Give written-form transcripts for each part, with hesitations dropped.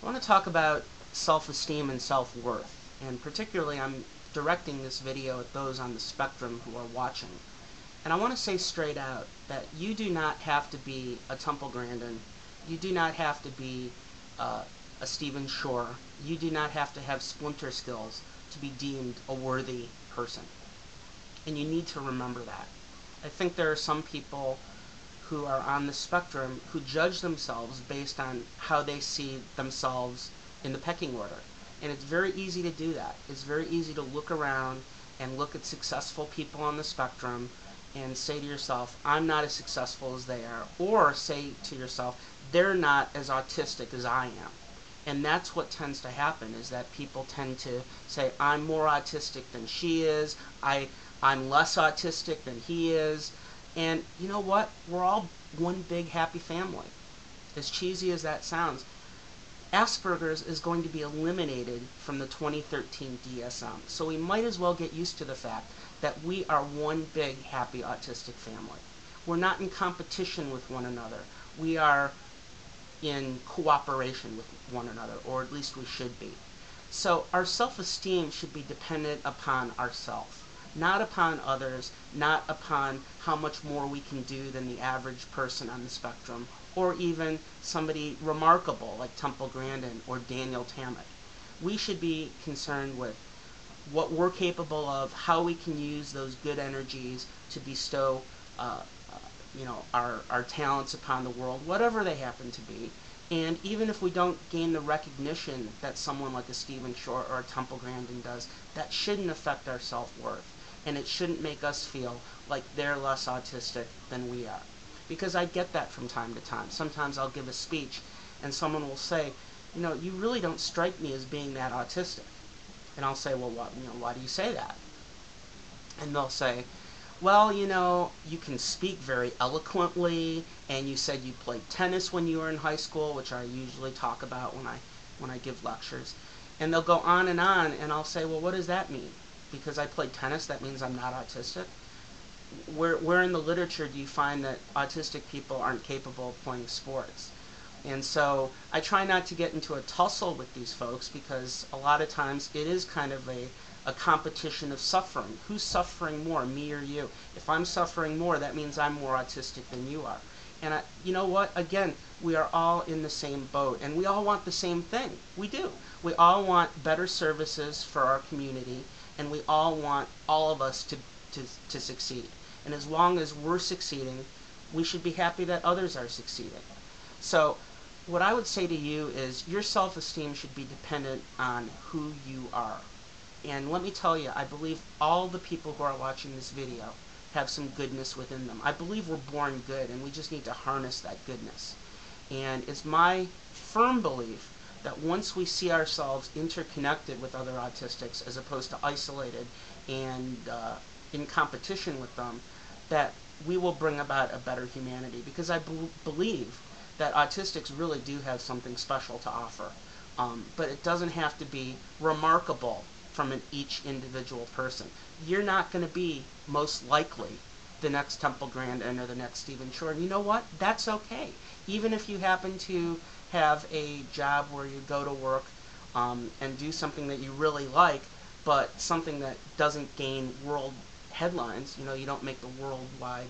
I want to talk about self-esteem and self-worth, and particularly I'm directing this video at those on the spectrum who are watching. And I want to say straight out that you do not have to be a Temple Grandin, you do not have to be a Stephen Shore, you do not have to have splinter skills to be deemed a worthy person. And you need to remember that. I think there are some people who are on the spectrum who judge themselves based on how they see themselves in the pecking order. And it's very easy to do that. It's very easy to look around and look at successful people on the spectrum and say to yourself, I'm not as successful as they are. Or say to yourself, they're not as autistic as I am. And that's what tends to happen, is that people tend to say, I'm more autistic than she is, I'm less autistic than he is. And you know what? We're all one big happy family. As cheesy as that sounds, Asperger's is going to be eliminated from the 2013 DSM. So we might as well get used to the fact that we are one big happy autistic family. We're not in competition with one another. We are in cooperation with one another, or at least we should be. So our self-esteem should be dependent upon ourselves, not upon others, not upon how much more we can do than the average person on the spectrum, or even somebody remarkable like Temple Grandin or Daniel Tammet. We should be concerned with what we're capable of, how we can use those good energies to bestow our talents upon the world, whatever they happen to be. And even if we don't gain the recognition that someone like a Stephen Shore or a Temple Grandin does, that shouldn't affect our self-worth. And it shouldn't make us feel like they're less autistic than we are. Because I get that from time to time. Sometimes I'll give a speech and someone will say, you know, you really don't strike me as being that autistic. And I'll say, well, why do you say that? And they'll say, well, you can speak very eloquently, and you said you played tennis when you were in high school, which I usually talk about when I give lectures. And they'll go on, and I'll say, well, what does that mean? Because I played tennis, that means I'm not autistic? Where in the literature do you find that autistic people aren't capable of playing sports? And so I try not to get into a tussle with these folks, because a lot of times it is kind of a competition of suffering. Who's suffering more, me or you? If I'm suffering more, that means I'm more autistic than you are. And you know what? Again, we are all in the same boat, and we all want the same thing. We do. We all want better services for our community, and we all want all of us to succeed. And as long as we're succeeding, we should be happy that others are succeeding. So what I would say to you is your self-esteem should be dependent on who you are. And let me tell you, I believe all the people who are watching this video have some goodness within them. I believe we're born good, and we just need to harness that goodness. And it's my firm belief that once we see ourselves interconnected with other autistics as opposed to isolated and in competition with them, that we will bring about a better humanity. Because I believe that autistics really do have something special to offer. But it doesn't have to be remarkable from each individual person. You're not going to be, most likely, the next Temple Grandin or the next Stephen Shore. And you know what? That's okay. Even if you happen to have a job where you go to work and do something that you really like, but something that doesn't gain world headlines, you don't make the worldwide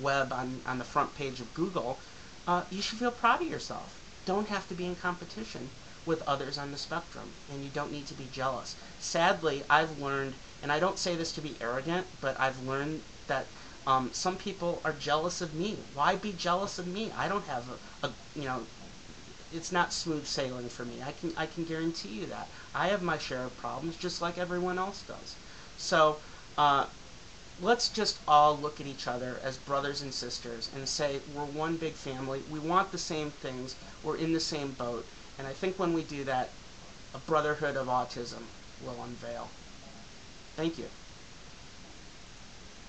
web on the front page of Google, you should feel proud of yourself. Don't have to be in competition with others on the spectrum, and you don't need to be jealous. Sadly, I've learned, and I don't say this to be arrogant, but I've learned that some people are jealous of me. Why be jealous of me? I don't have it's not smooth sailing for me. I can guarantee you that. I have my share of problems just like everyone else does. So let's just all look at each other as brothers and sisters and say we're one big family. We want the same things. We're in the same boat. And I think when we do that, a Brotherhood of Autism will unveil. Thank you.